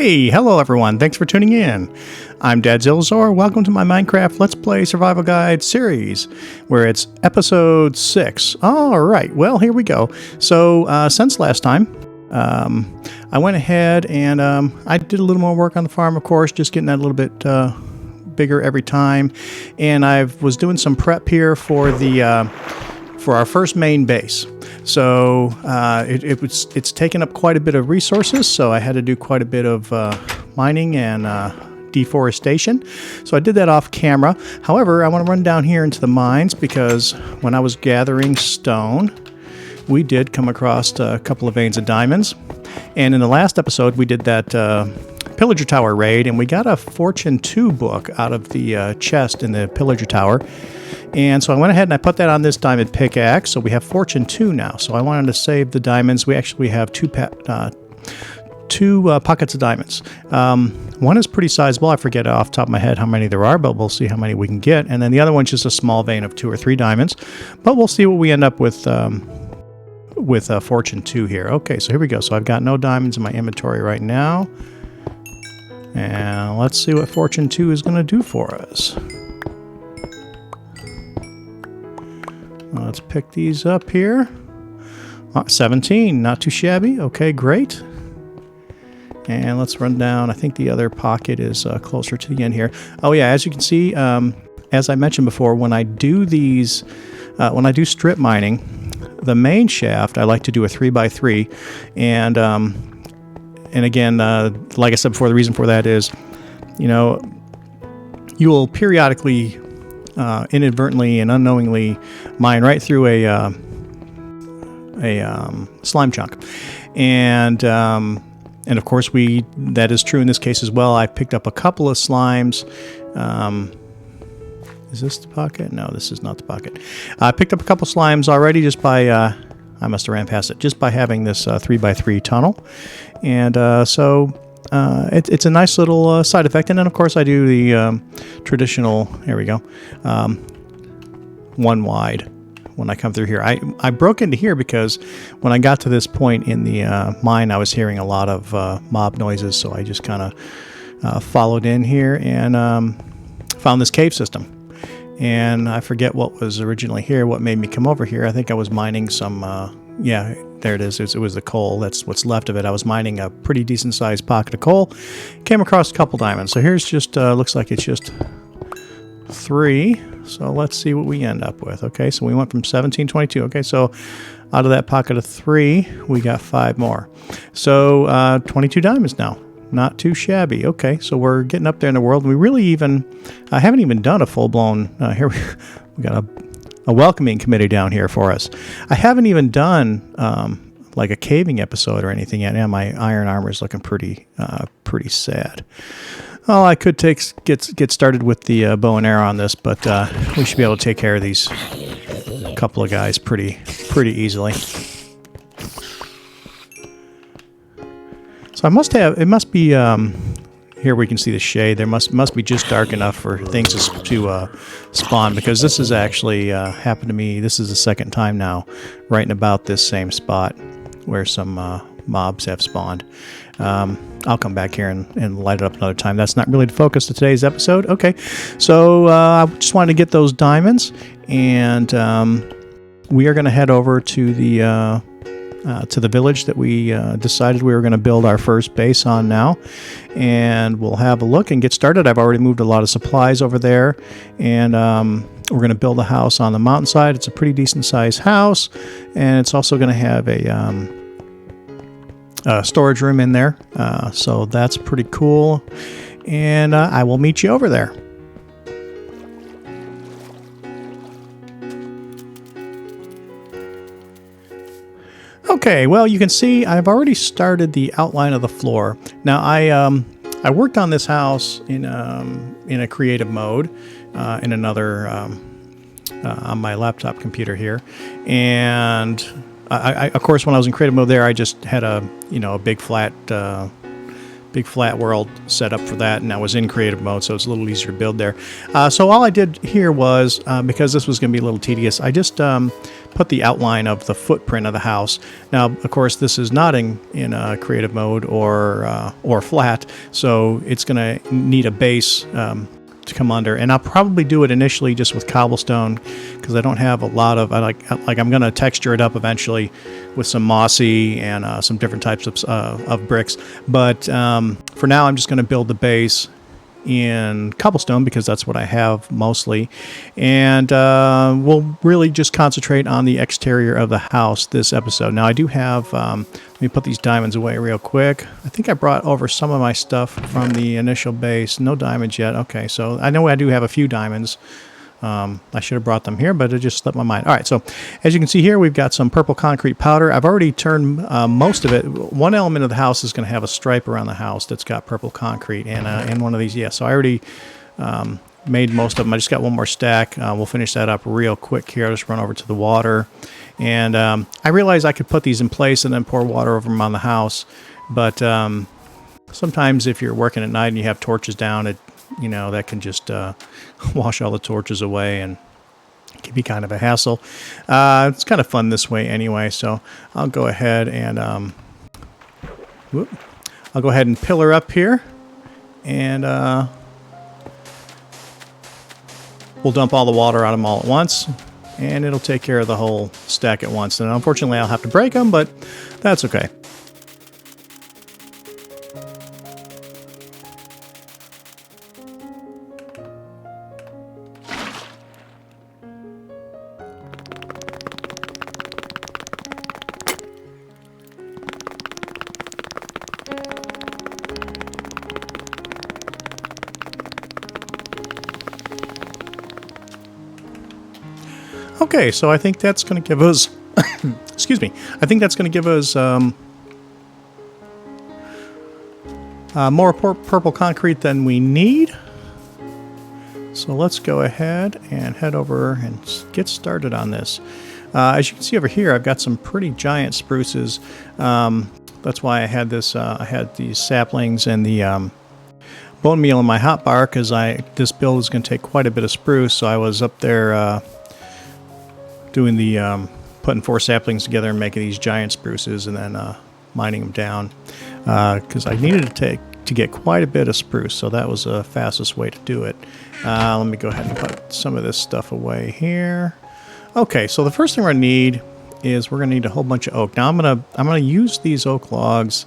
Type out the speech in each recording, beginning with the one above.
Hey, hello everyone. Thanks for tuning in. I'm Dad Zilzor. Welcome to my Minecraft Let's Play Survival Guide series, where it's episode 6. All right, well, here we go. So, since last time, I went ahead and I did a little more work on the farm, of course, just getting that a little bit bigger every time. And I was doing some prep here for our first main base. So it's taken up quite a bit of resources, so I had to do quite a bit of mining and deforestation. So I did that off camera. However, I want to run down here into the mines because when I was gathering stone, we did come across a couple of veins of diamonds. And in the last episode, we did that Pillager Tower raid, and we got a Fortune 2 book out of the chest in the Pillager Tower. And so I went ahead and I put that on this diamond pickaxe, so we have Fortune 2 now. So I wanted to save the diamonds. We actually have two pockets of diamonds. One is pretty sizable. I forget off the top of my head how many there are, but we'll see how many we can get. And then the other one's just a small vein of 2 or 3 diamonds. But we'll see what we end up with Fortune 2 here. Okay, so here we go. So I've got no diamonds in my inventory right now. And let's see what Fortune 2 is going to do for us. Let's pick these up here. 17, not too shabby. Okay, great. And let's run down. I think the other pocket is closer to the end here. Oh yeah, as you can see, as I mentioned before, when I do these, when I do strip mining, the main shaft, I like to do a 3x3. And again, like I said before, the reason for that is, you know, you will periodically inadvertently and unknowingly mine right through a slime chunk, and of course that is true in this case as well. I picked up a couple of slimes. Is this the pocket? No, this is not the pocket. I picked up a couple slimes already just by I must have ran past it just by having this 3x3 tunnel, and so. It's a nice little side effect. And then, of course, I do the traditional, here we go, one wide when I come through here. I broke into here because when I got to this point in the mine, I was hearing a lot of mob noises. So I just kind of followed in here and found this cave system. And I forget what was originally here, what made me come over here. I think I was mining some, yeah, there it is. It was the coal. That's what's left of it. I was mining a pretty decent sized pocket of coal. Came across a couple diamonds. So here's just, looks like it's just 3. So let's see what we end up with. Okay, so we went from 17, 22. Okay, so out of that pocket of 3, we got 5 more. So 22 diamonds now. Not too shabby. Okay, so we're getting up there in the world. We really I haven't even done a full-blown, here we got a welcoming committee down here for us. I haven't even done like a caving episode or anything yet. And my iron armor is looking pretty sad. Well, I could get started with the bow and arrow on this, but we should be able to take care of these couple of guys pretty easily. So it must be here we can see the shade. There must be just dark enough for things to spawn, because this has actually happened to me. This is the second time now, right in about this same spot where some mobs have spawned. I'll come back here and light it up another time. That's not really the focus of today's episode. Okay, so I just wanted to get those diamonds, and we are going to head over to the village that we decided we were going to build our first base on now, and we'll have a look and get started. I've already moved a lot of supplies over there, and we're going to build a house on the mountainside. It's a pretty decent sized house, and it's also going to have a storage room in there, so that's pretty cool, and I will meet you over there. Okay, well, you can see I've already started the outline of the floor. Now, I worked on this house in a creative mode, in another on my laptop computer here, and I of course when I was in creative mode there, I just had a big flat world set up for that, and I was in creative mode, so it's a little easier to build there. So all I did here was, because this was going to be a little tedious, I just put the outline of the footprint of the house. Now, of course, this is not in creative mode or flat, so it's going to need a base to come under, and I'll probably do it initially just with cobblestone because I don't have a lot of I'm going to texture it up eventually with some mossy and some different types of bricks, but for now I'm just going to build the base in cobblestone because that's what I have mostly, and we'll really just concentrate on the exterior of the house this episode. Now I do have let me put these diamonds away real quick. I think I brought over some of my stuff from the initial base. No diamonds yet. Okay, so I know I do have a few diamonds. I should have brought them here, but it just slipped my mind. All right, so as you can see here, we've got some purple concrete powder. I've already turned most of it. One element of the house is going to have a stripe around the house that's got purple concrete, and one of these, yeah. So I already made most of them. I just got one more stack. We'll finish that up real quick here. I'll just run over to the water, and I realized I could put these in place and then pour water over them on the house, but sometimes if you're working at night and you have torches down, that can just wash all the torches away, and it can be kind of a hassle. It's kind of fun this way anyway, so I'll go ahead and pillar up here, and we'll dump all the water out of them all at once, and it'll take care of the whole stack at once. And unfortunately, I'll have to break them, but that's okay. Okay, so I think that's going to give us, excuse me, I think that's going to give us more purple concrete than we need. So let's go ahead and head over and get started on this. As you can see over here, I've got some pretty giant spruces. That's why I had this. I had these saplings and the bone meal in my hotbar because this build is going to take quite a bit of spruce. So I was up there doing the putting 4 saplings together and making these giant spruces, and then mining them down because I needed to get quite a bit of spruce. So that was the fastest way to do it. Let me go ahead and put some of this stuff away here. Okay, so the first thing we're gonna need is we're gonna need a whole bunch of oak. Now I'm gonna use these oak logs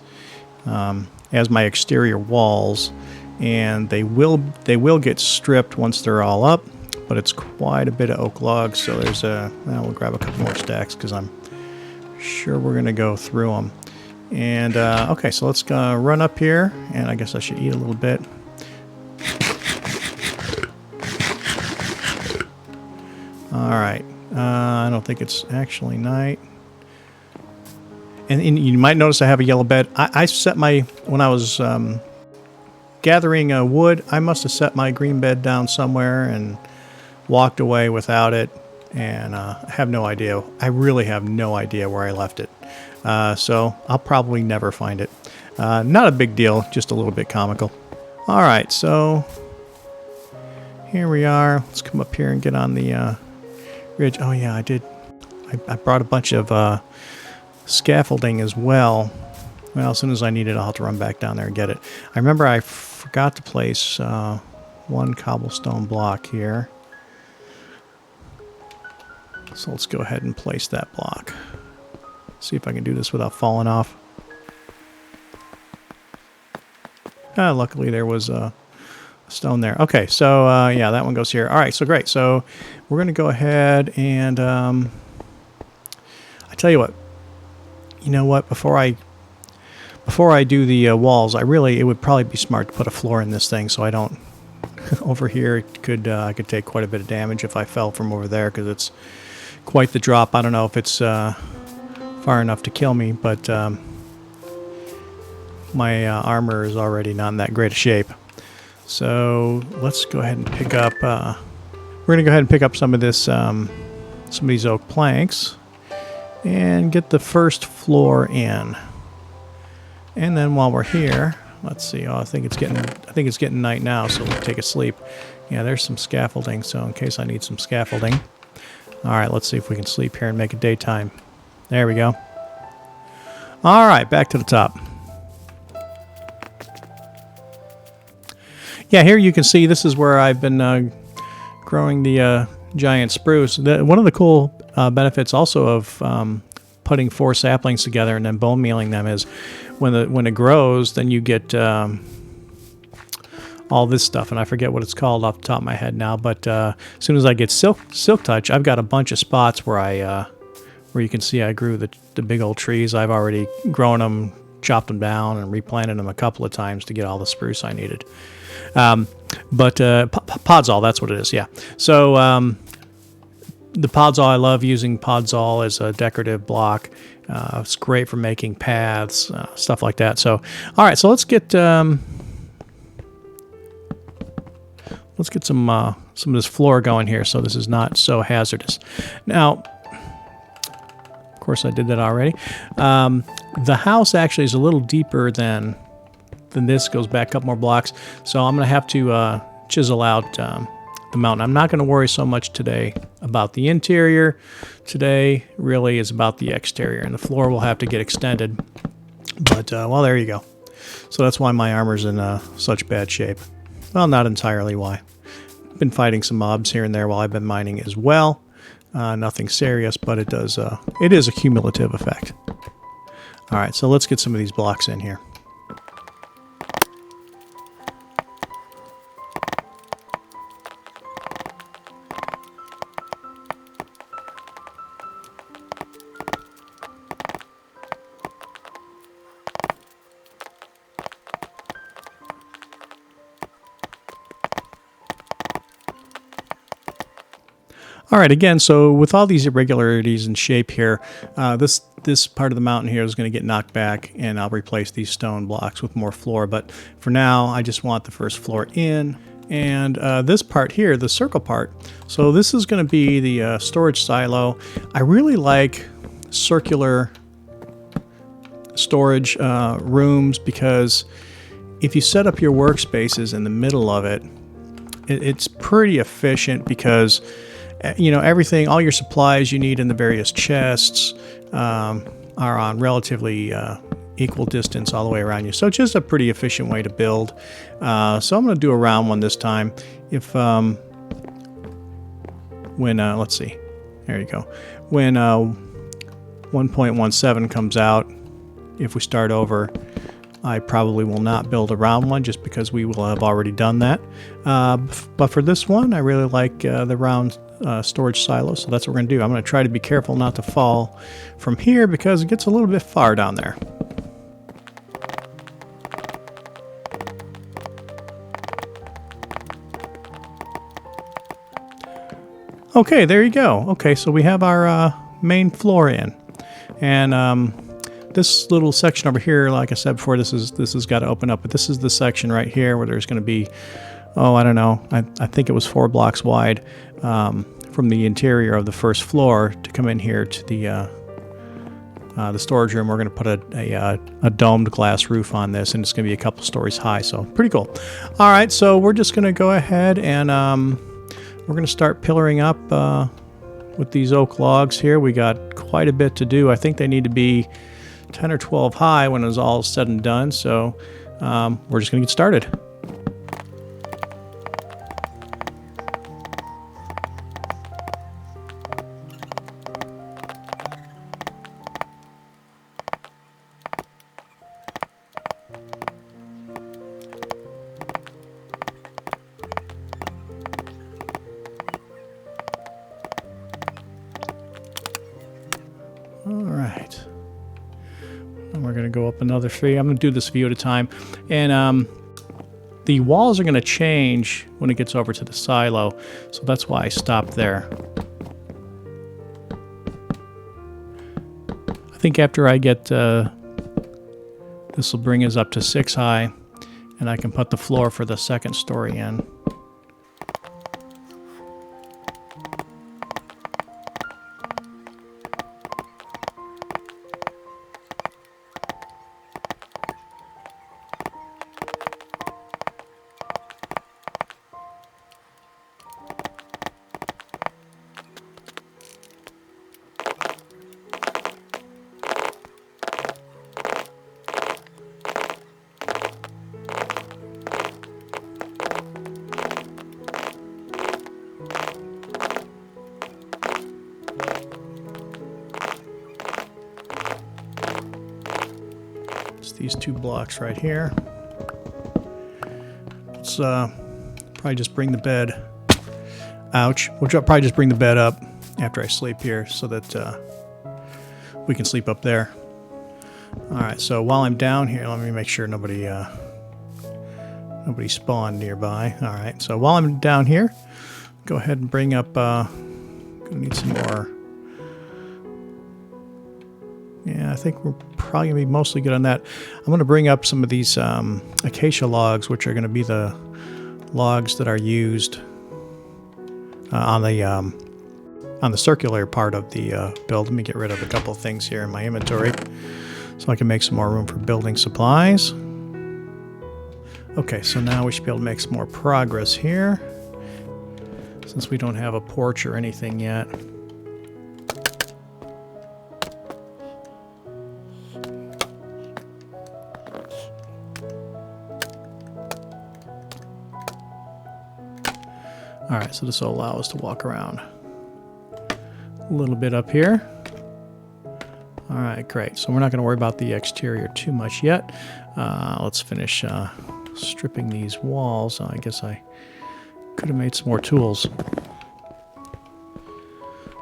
as my exterior walls, and they will get stripped once they're all up. But it's quite a bit of oak logs, so we'll grab a couple more stacks because I'm sure we're gonna go through them. And okay, so let's run up here, and I guess I should eat a little bit. All right, I don't think it's actually night. And you might notice I have a yellow bed. I set when I was gathering wood, I must have set my green bed down somewhere and walked away without it, and I have no idea. I really have no idea where I left it. So I'll probably never find it. Not a big deal, just a little bit comical. All right, so here we are. Let's come up here and get on the ridge. Oh yeah, I did. I brought a bunch of scaffolding as well. Well, as soon as I need it, I'll have to run back down there and get it. I remember I forgot to place one cobblestone block here. So let's go ahead and place that block. See if I can do this without falling off. Luckily there was a stone there. Okay, so yeah, that one goes here. All right, so great. So we're going to go ahead and I tell you what. You know what? Before I do the walls, it would probably be smart to put a floor in this thing so I don't over here. I could take quite a bit of damage if I fell from over there because it's quite the drop. I don't know if it's far enough to kill me, but my armor is already not in that great a shape. So let's go ahead and pick up. We're going to go ahead and pick up some of these oak planks and get the first floor in. And then while we're here, let's see. Oh, I think it's getting night now, so we'll take a sleep. Yeah, there's some scaffolding. So in case I need some scaffolding. All right, let's see if we can sleep here and make it daytime. There we go. All right, back to the top. Yeah, here you can see this is where I've been growing the giant spruce. One of the cool benefits also of putting 4 saplings together and then bone mealing them is when it grows, then you get all this stuff, and I forget what it's called off the top of my head now. But as soon as I get silk touch, I've got a bunch of spots where you can see I grew the big old trees. I've already grown them, chopped them down, and replanted them a couple of times to get all the spruce I needed. But Podzol, that's what it is, yeah. So the Podzol, I love using Podzol as a decorative block. It's great for making paths, stuff like that. So, all right, so let's get some of this floor going here, so this is not so hazardous. Now, of course, I did that already. The house actually is a little deeper than this, goes back a couple more blocks, so I'm going to have to chisel out the mountain. I'm not going to worry so much today about the interior. Today really is about the exterior, and the floor will have to get extended. But, well, there you go. So that's why my armor's in such bad shape. Well, not entirely why. Been fighting some mobs here and there while I've been mining as well. Nothing serious, but it is a cumulative effect. All right, so let's get some of these blocks in here. All right, again, so with all these irregularities in shape here, this part of the mountain here is going to get knocked back, and I'll replace these stone blocks with more floor. But for now, I just want the first floor in. And this part here, the circle part, so this is going to be the storage silo. I really like circular storage rooms because if you set up your workspaces in the middle of it, it's pretty efficient because you know, everything, all your supplies you need in the various chests are on relatively equal distance all the way around you. So it's just a pretty efficient way to build. So I'm going to do a round one this time. If let's see, there you go. When 1.17 comes out, if we start over, I probably will not build a round one just because we will have already done that. But for this one, I really like the round storage silo, so that's what we're going to do. I'm going to try to be careful not to fall from here because it gets a little bit far down there. Okay, there you go. Okay, so we have our main floor in, and this little section over here, like I said before, this has got to open up, but this is the section right here where there's going to be, oh, I don't know, I think it was 4 blocks wide from the interior of the first floor to come in here to the storage room. We're going to put a domed glass roof on this, and it's going to be a couple stories high, so pretty cool. All right, so we're just going to go ahead and we're going to start pillaring up with these oak logs here. We got quite a bit to do. I think they need to be 10 or 12 high when it's all said and done, so we're just going to get started. We're going to go up another 3. I'm going to do this view at a time. And the walls are going to change when it gets over to the silo. So that's why I stopped there. I think after I get... this will bring us up to 6 high. And I can put the floor for the second story in. these 2 blocks right here. Let's probably just bring the bed. Ouch. We'll probably just bring the bed up after I sleep here so that we can sleep up there. All right. So while I'm down here, let me make sure nobody spawned nearby. All right. So while I'm down here, go ahead and bring up. Gonna need some more. Yeah, I think we're probably going to be mostly good on that. I'm going to bring up some of these acacia logs, which are going to be the logs that are used on the circular part of the build. Let me get rid of a couple of things here in my inventory so I can make some more room for building supplies. Okay, so now we should be able to make some more progress here since we don't have a porch or anything yet. All right, so this will allow us to walk around a little bit up here. All right, great. So we're not going to worry about the exterior too much yet. Let's finish stripping these walls. I guess I could have made some more tools.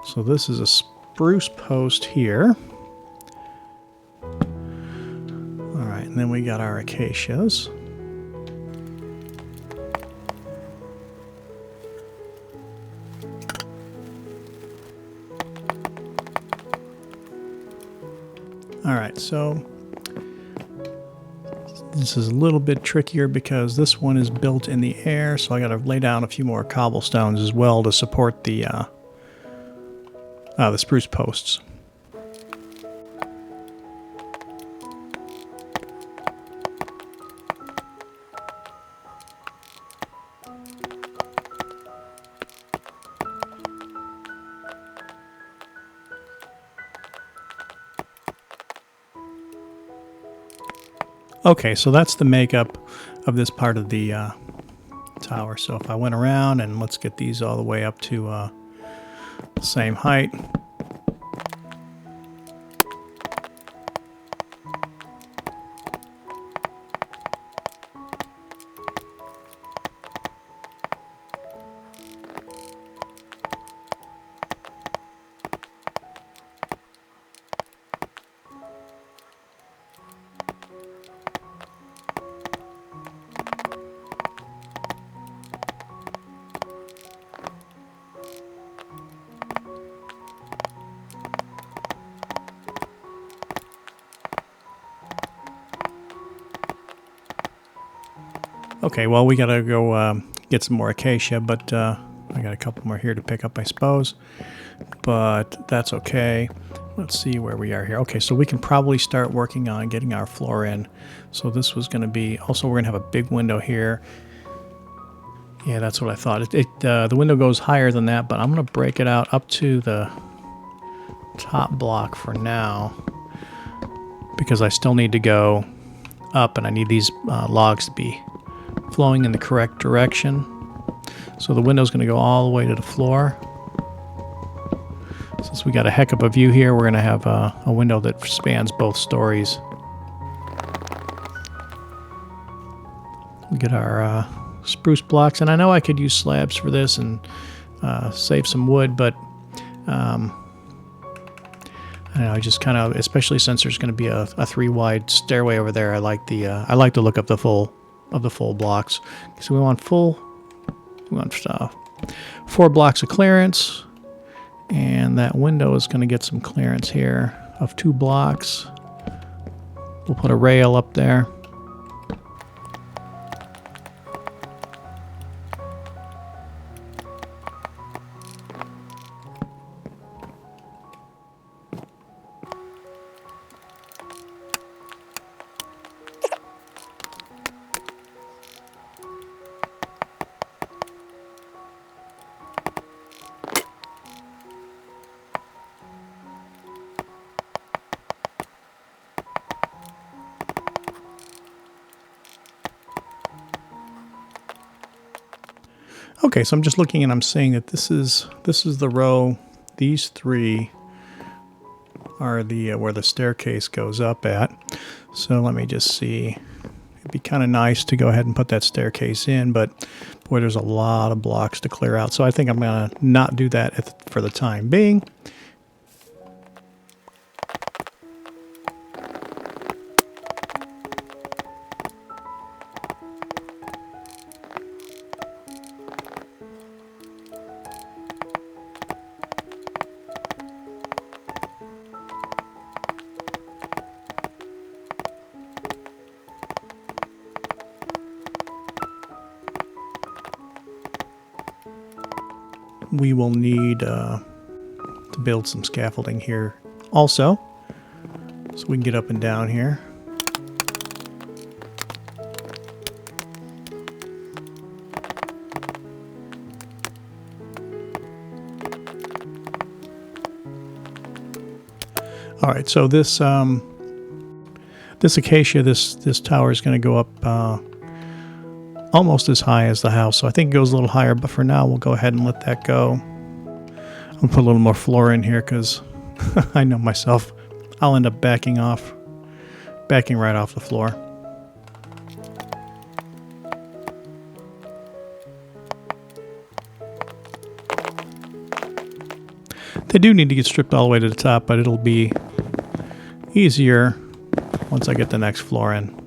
So this is a spruce post here. All right, and then we got our acacias. All right, so this is a little bit trickier because this one is built in the air, so I got to lay down a few more cobblestones as well to support the spruce posts. Okay, so that's the makeup of this part of the tower. So if I went around and let's get these all the way up to the same height. Okay, well, we gotta go get some more acacia, but I got a couple more here to pick up, I suppose. But that's okay. Let's see where we are here. Okay, so we can probably start working on getting our floor in. So this was gonna be, also we're gonna have a big window here. Yeah, that's what I thought. The window goes higher than that, but I'm gonna break it out up to the top block for now because I still need to go up and I need these logs to be flowing in the correct direction. So the window's going to go all the way to the floor. Since we got a heck of a view here, we're going to have a window that spans both stories. We get our spruce blocks, and I know I could use slabs for this and save some wood, but I don't know, I just kind of, especially since there's going to be a 3-wide stairway over there, I like the look of the full blocks. So we want 4 blocks of clearance, and that window is going to get some clearance here of 2 blocks. We'll put a rail up there. Okay, so I'm just looking and I'm saying that this is the row. These 3 are the where the staircase goes up at. So let me just see. It'd be kind of nice to go ahead and put that staircase in, but boy, there's a lot of blocks to clear out. So I think I'm going to not do that for the time being. We will need to build some scaffolding here also, so we can get up and down here. All right, so this acacia, this tower is going to go up almost as high as the house, so I think it goes a little higher, but for now we'll go ahead and let that go. I'll put a little more floor in here because I know myself, I'll end up backing right off the floor. They do need to get stripped all the way to the top, but it'll be easier once I get the next floor in.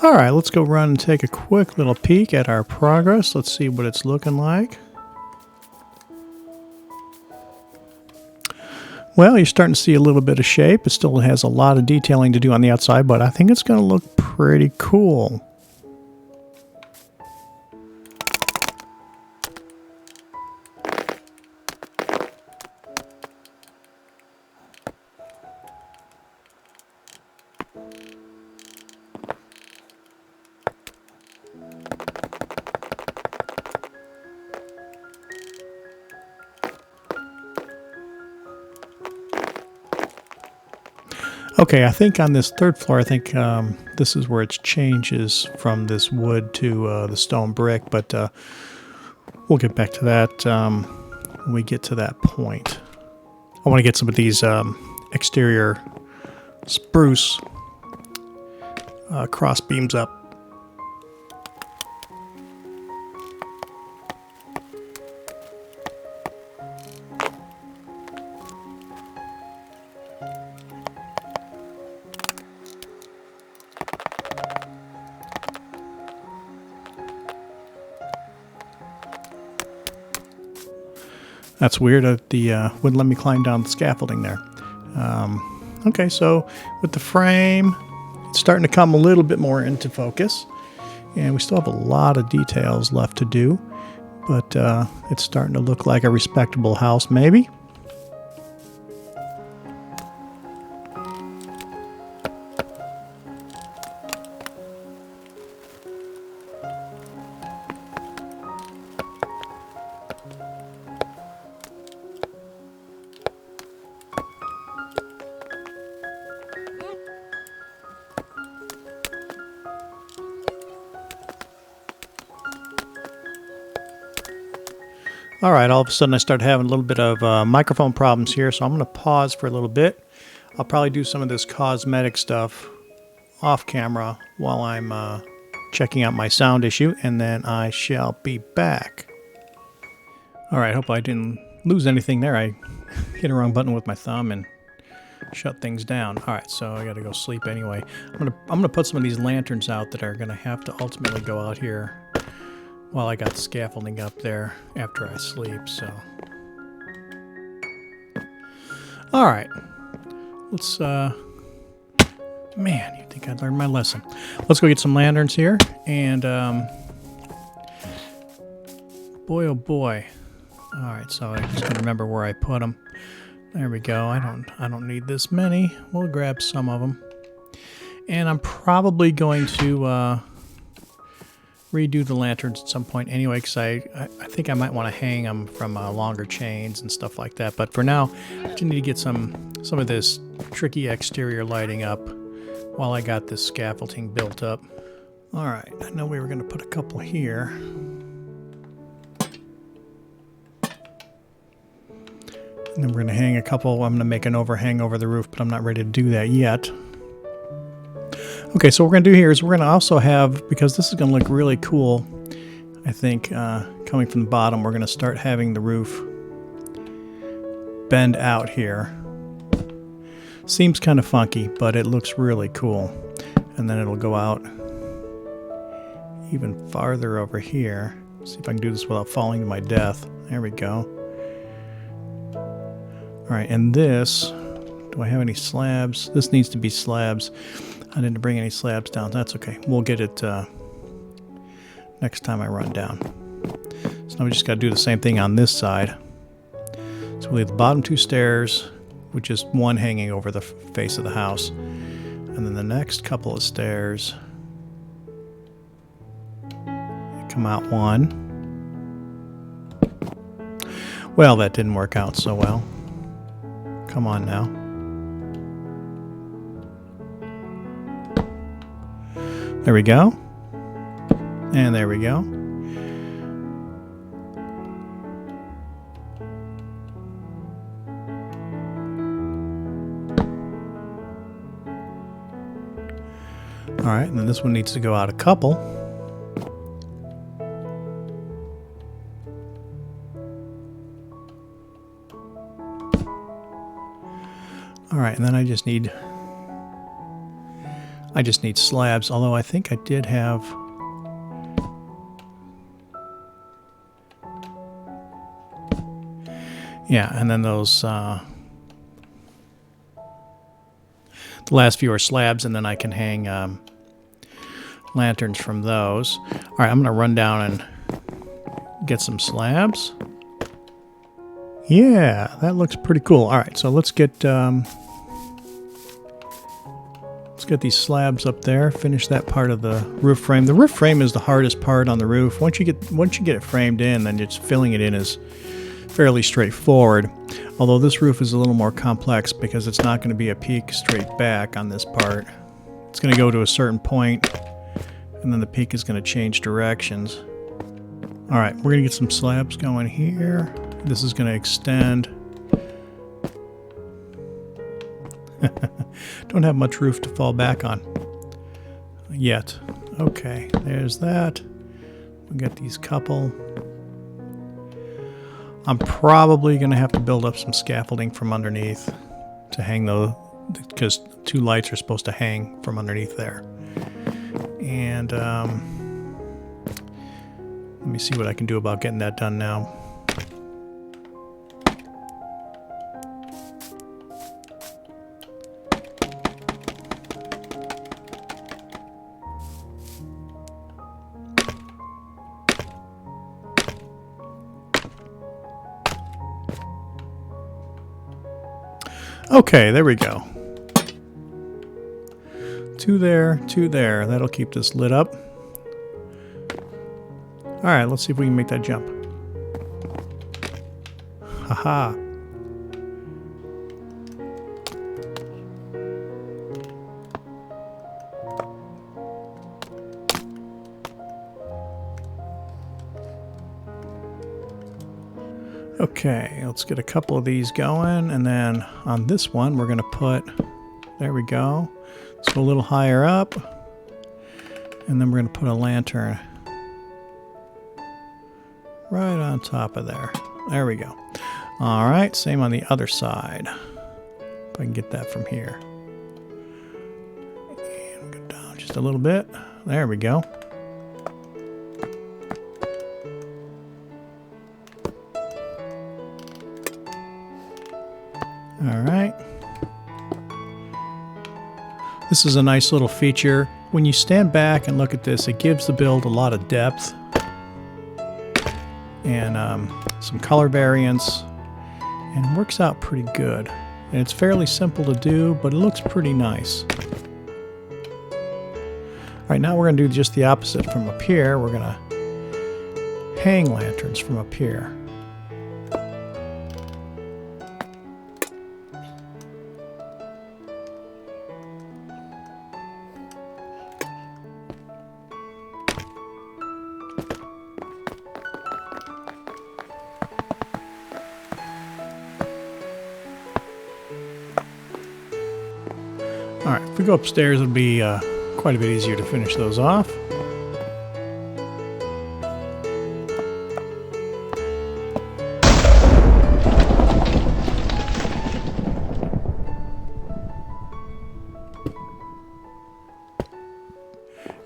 All right, let's go run and take a quick little peek at our progress. Let's see what it's looking like. Well, you're starting to see a little bit of shape. It still has a lot of detailing to do on the outside, but I think it's going to look pretty cool. Okay, I think on this third floor, I think this is where it changes from this wood to the stone brick, but we'll get back to that when we get to that point. I want to get some of these exterior spruce cross beams up. That's weird. The wouldn't let me climb down the scaffolding there. Okay, so with the frame, it's starting to come a little bit more into focus. And we still have a lot of details left to do. But it's starting to look like a respectable house, maybe. All right, all of a sudden I started having a little bit of microphone problems here, so I'm going to pause for a little bit. I'll probably do some of this cosmetic stuff off camera while I'm checking out my sound issue, and then I shall be back. All right, hope I didn't lose anything there. I hit a wrong button with my thumb and shut things down. All right, so I got to go sleep anyway. I'm gonna put some of these lanterns out that are gonna have to ultimately go out here while I got scaffolding up there after I sleep. So, all right, let's. Man, you'd think I'd learned my lesson. Let's go get some lanterns here, and boy, oh boy. All right, so I just gotta remember where I put them. There we go. I don't need this many. We'll grab some of them. And I'm probably going to redo the lanterns at some point anyway, because I think I might want to hang them from longer chains and stuff like that. But for now, I just need to get some of this tricky exterior lighting up while I got this scaffolding built up. All right, I know we were going to put a couple here. And then we're going to hang a couple. I'm going to make an overhang over the roof, but I'm not ready to do that yet. Okay, so what we're going to do here is we're going to also have, because this is going to look really cool, I think, coming from the bottom, we're going to start having the roof bend out here. Seems kind of funky, but it looks really cool. And then it'll go out even farther over here. See if I can do this without falling to my death. There we go. All right, and this, do I have any slabs? This needs to be slabs. I didn't bring any slabs down. That's okay. We'll get it next time I run down. So now we just got to do the same thing on this side. So we'll leave the bottom two stairs with just one hanging over the face of the house. And then the next couple of stairs come out one. Well, that didn't work out so well. Come on now. There we go. And there we go. All right, and then this one needs to go out a couple. All right, and then I just need slabs, although I think I did have yeah, and then those the last few are slabs, and then I can hang lanterns from those. All right, I'm gonna run down and get some slabs. Yeah, that looks pretty cool. All right, so let's get these slabs up there. Finish that part of the roof frame. The roof frame is the hardest part on the roof. Once you get it framed in, then just filling it in is fairly straightforward. Although this roof is a little more complex because it's not going to be a peak straight back on this part. It's going to go to a certain point, and then the peak is going to change directions. All right, we're going to get some slabs going here. This is going to extend. Don't have much roof to fall back on yet. Okay, there's that. We got these couple. I'm probably going to have to build up some scaffolding from underneath to hang those, because two lights are supposed to hang from underneath there. And let me see what I can do about getting that done now. Okay, there we go. Two there, two there. That'll keep this lit up. All right, let's see if we can make that jump. Haha. Okay, let's get a couple of these going, and then on this one we're going to put, there we go, let's go a little higher up, and then we're going to put a lantern right on top of there. There we go. All right, same on the other side. If I can get that from here. And go down just a little bit. There we go. All right. This is a nice little feature. When you stand back and look at this, it gives the build a lot of depth and some color variance, and it works out pretty good. And it's fairly simple to do, but it looks pretty nice. All right, now we're going to do just the opposite from up here. We're going to hang lanterns from up here. All right, if we go upstairs, it'll be quite a bit easier to finish those off.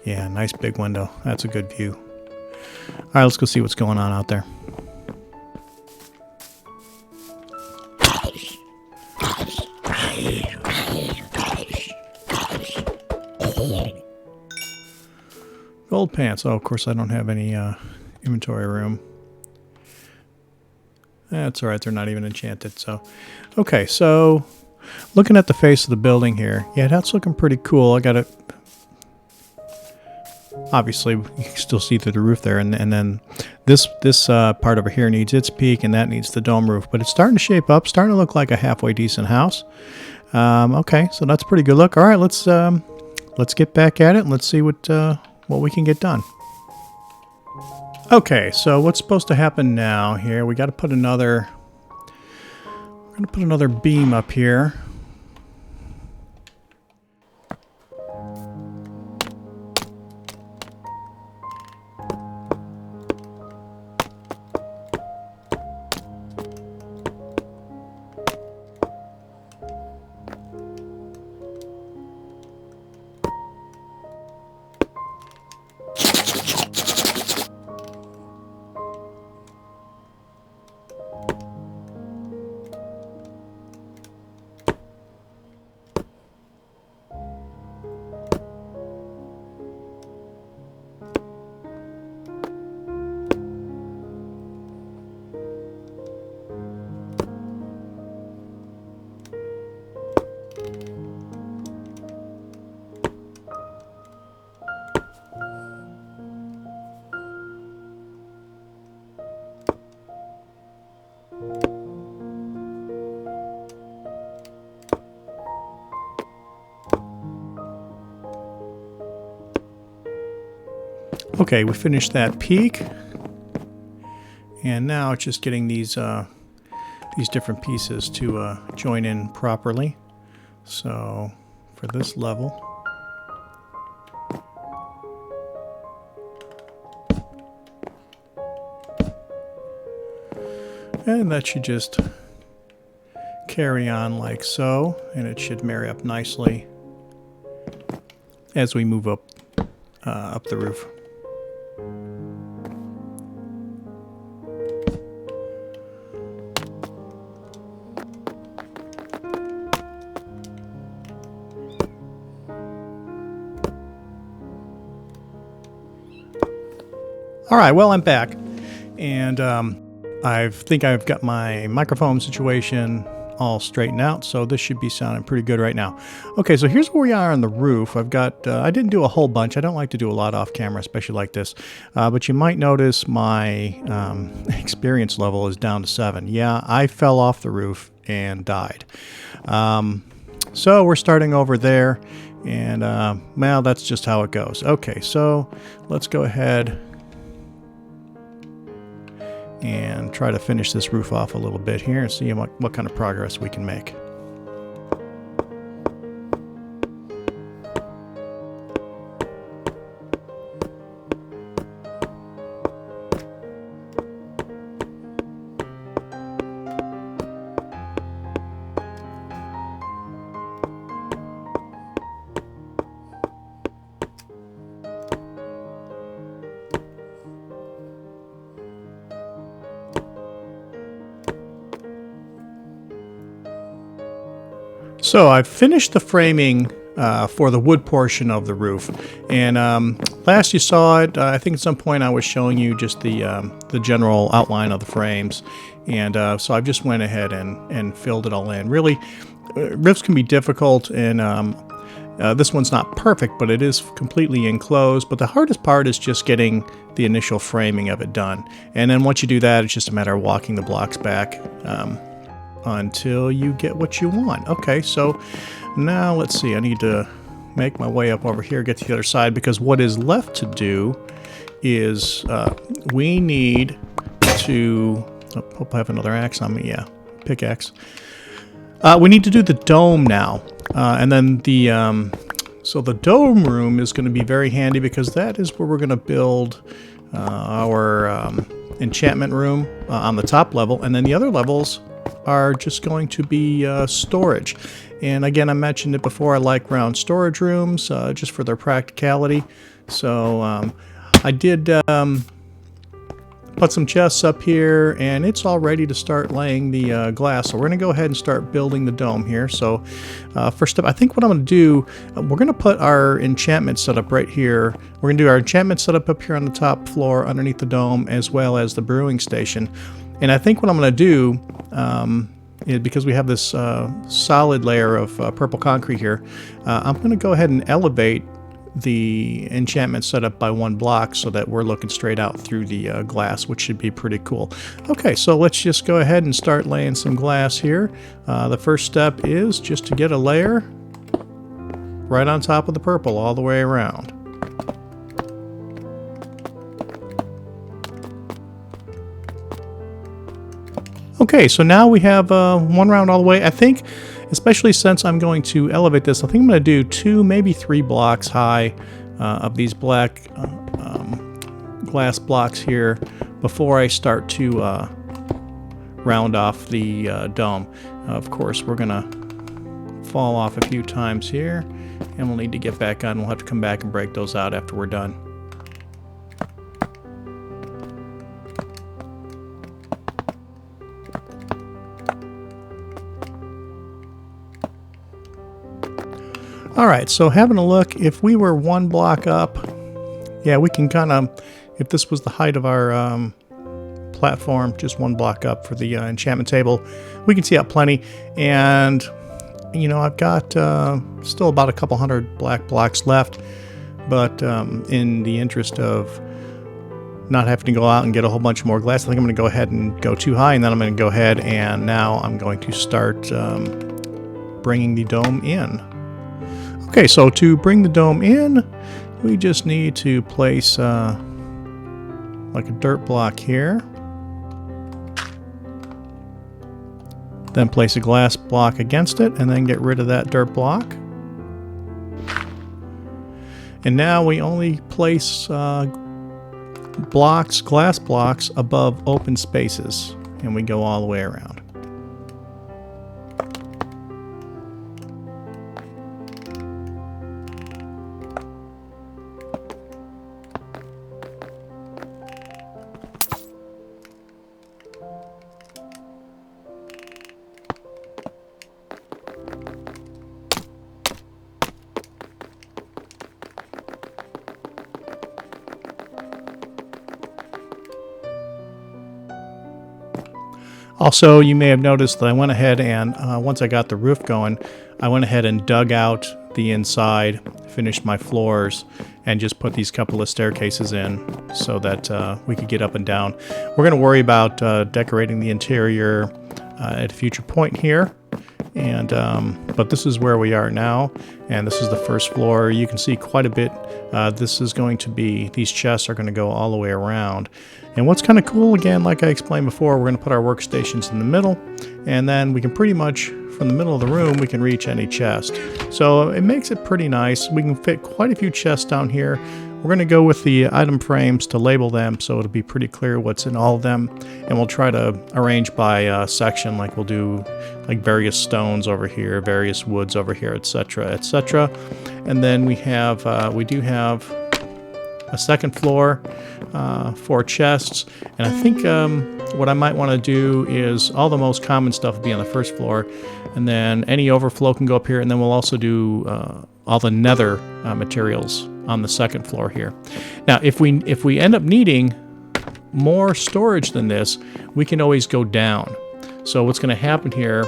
Yeah, nice big window. That's a good view. All right, let's go see what's going on out there. Gold pants. Oh, of course I don't have any inventory room. That's all right. They're not even enchanted. So, okay. So, looking at the face of the building here, yeah, that's looking pretty cool. I got it. Obviously, you can still see through the roof there, and then this part over here needs its peak, and that needs the dome roof. But it's starting to shape up, starting to look like a halfway decent house. Okay, so that's a pretty good look. All right, let's get back at it and let's see what we can get done. Okay, so what's supposed to happen now here? We're gonna put another beam up here. Okay, we finished that peak, and now it's just getting these different pieces to join in properly. So for this level, and that should just carry on like so, and it should marry up nicely as we move up the roof. All right, well, I'm back, and I think I've got my microphone situation all straightened out, so this should be sounding pretty good right now. Okay, so here's where we are on the roof. I've got, I didn't do a whole bunch. I don't like to do a lot off camera, especially like this, but you might notice my experience level is down to 7. Yeah, I fell off the roof and died. So we're starting over there, and well, that's just how it goes. Okay, so let's go ahead and try to finish this roof off a little bit here and see what kind of progress we can make. So I've finished the framing for the wood portion of the roof, and last you saw it, I think at some point I was showing you just the general outline of the frames, and so I've just went ahead and filled it all in. Really, roofs can be difficult, and this one's not perfect, but it is completely enclosed. But the hardest part is just getting the initial framing of it done, and then once you do that, it's just a matter of walking the blocks back until you get what you want. Okay, so now let's see, I need to make my way up over here, get to the other side, because what is left to do is we need to, I hope I have another axe on me, yeah, pickaxe. We need to do the dome now, and then so the dome room is going to be very handy because that is where we're going to build our enchantment room on the top level, and then the other levels are just going to be storage. And again, I mentioned it before, I like round storage rooms just for their practicality. So I did put some chests up here, and it's all ready to start laying the glass. So we're going to go ahead and start building the dome here. So first step, I think what I'm going to do, we're going to put our enchantment setup right here. We're going to do our enchantment setup up here on the top floor underneath the dome, as well as the brewing station. And I think what I'm going to do, because we have this solid layer of purple concrete here, I'm going to go ahead and elevate the enchantment setup by 1 block so that we're looking straight out through the glass, which should be pretty cool. Okay, so let's just go ahead and start laying some glass here. The first step is just to get a layer right on top of the purple all the way around. Okay, so now we have 1 round all the way. I think, especially since I'm going to elevate this, I think I'm going to do 2, maybe 3 blocks high of these black glass blocks here before I start to round off the dome. Of course, we're going to fall off a few times here, and we'll need to get back on. We'll have to come back and break those out after we're done. All right, so having a look, if we were 1 block up, yeah, we can kind of, if this was the height of our platform, just 1 block up for the enchantment table, we can see out plenty. And, you know, I've got still about a couple hundred black blocks left, but in the interest of not having to go out and get a whole bunch more glass, I think I'm going to go ahead and go too high, and then I'm going to go ahead and now I'm going to start bringing the dome in. Okay, so to bring the dome in, we just need to place like a dirt block here. Then place a glass block against it, and then get rid of that dirt block. And now we only place blocks, glass blocks, above open spaces, and we go all the way around. Also, you may have noticed that I went ahead and once I got the roof going, I went ahead and dug out the inside, finished my floors, and just put these couple of staircases in so that we could get up and down. We're going to worry about decorating the interior at a future point here, and but this is where we are now, and this is the first floor. You can see quite a bit. This is going to be, these chests are going to go all the way around. And what's kind of cool, again, like I explained before, we're going to put our workstations in the middle, and then we can pretty much, from the middle of the room, we can reach any chest. So it makes it pretty nice. We can fit quite a few chests down here. We're going to go with the item frames to label them so it'll be pretty clear what's in all of them, and we'll try to arrange by section, like we'll do like various stones over here, various woods over here, etc., etc. And then we do have a second floor, 4 chests, and I think what I might want to do is all the most common stuff will be on the first floor, and then any overflow can go up here, and then we'll also do all the nether materials on the second floor here. Now, if we end up needing more storage than this, we can always go down. So what's going to happen here,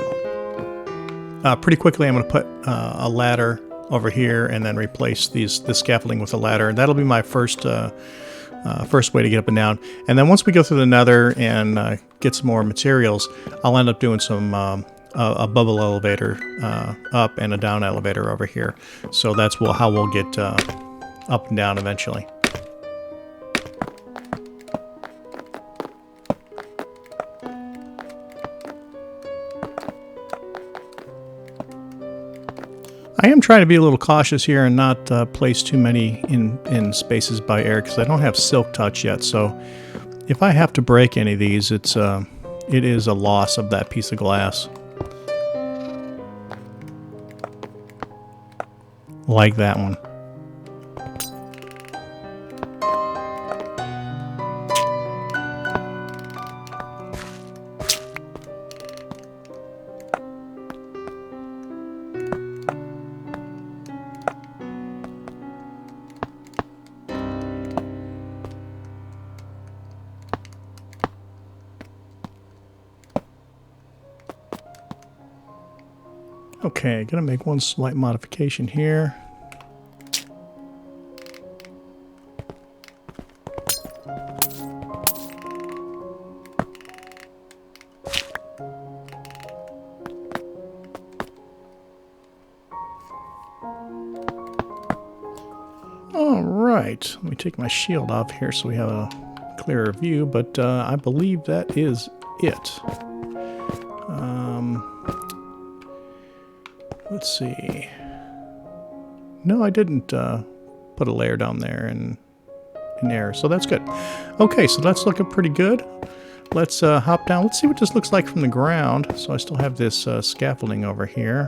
pretty quickly, I'm going to put a ladder over here and then replace this scaffolding with a ladder. That'll be my first way to get up and down. And then once we go through the nether and get some more materials, I'll end up doing some a bubble elevator up and a down elevator over here. So that's how we'll get up and down eventually. I am trying to be a little cautious here and not place too many in spaces by air, because I don't have silk touch yet. So if I have to break any of these, it is a loss of that piece of glass. Like that one. Okay, gonna make one slight modification here. All right, let me take my shield off here so we have a clearer view, but I believe that is it. Let's see. No, I didn't put a layer down there in air, so that's good. Okay, so that's looking pretty good. Let's hop down. Let's see what this looks like from the ground. So I still have this scaffolding over here,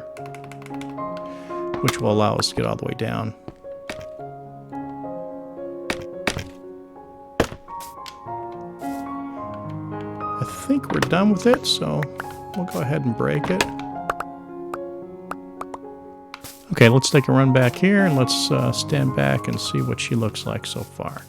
which will allow us to get all the way down. I think we're done with it, so we'll go ahead and break it. Okay, let's take a run back here and let's stand back and see what she looks like so far.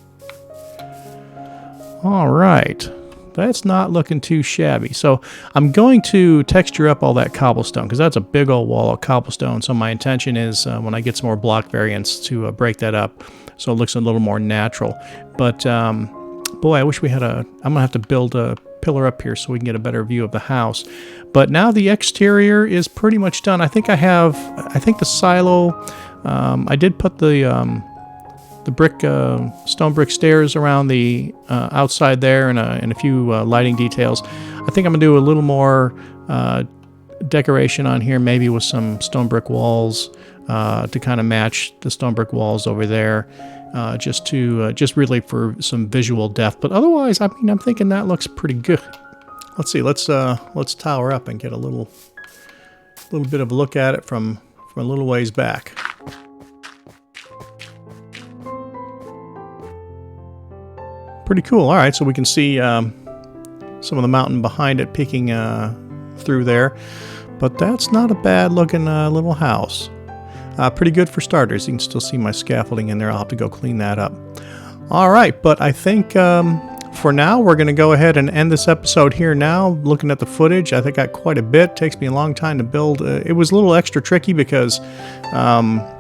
All right, that's not looking too shabby. So I'm going to texture up all that cobblestone because that's a big old wall of cobblestone. So my intention is when I get some more block variants to break that up so it looks a little more natural. But boy, I wish we had I'm gonna have to build a pillar up here so we can get a better view of the house. But now the exterior is pretty much done. I think the silo, I did put the stone brick stairs around the outside there and a few lighting details. I think I'm gonna do a little more decoration on here, maybe with some stone brick walls to kind of match the stone brick walls over there. Just really for some visual depth, but otherwise, I mean, I'm thinking that looks pretty good. Let's see. Let's tower up and get a little bit of a look at it from a little ways back. Pretty cool. All right, so we can see some of the mountain behind it peeking through there, but that's not a bad looking little house. Pretty good for starters. You can still see my scaffolding in there. I'll have to go clean that up. All right, but I think for now we're going to go ahead and end this episode here now. Looking at the footage, I think I got quite a bit. It takes me a long time to build. It was a little extra tricky because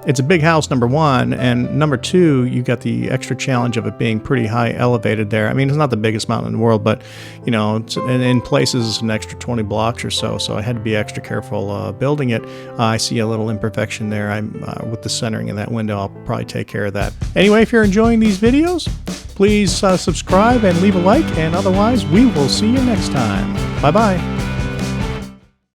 it's a big house, number one, and number two, you got the extra challenge of it being pretty high elevated there. I mean, it's not the biggest mountain in the world, but you know, it's, in places it's an extra 20 blocks or so, so I had to be extra careful building it. I see a little imperfection there. With the centering in that window, I'll probably take care of that. Anyway, if you're enjoying these videos, please subscribe and leave a like, and otherwise we will see you next time. Bye bye.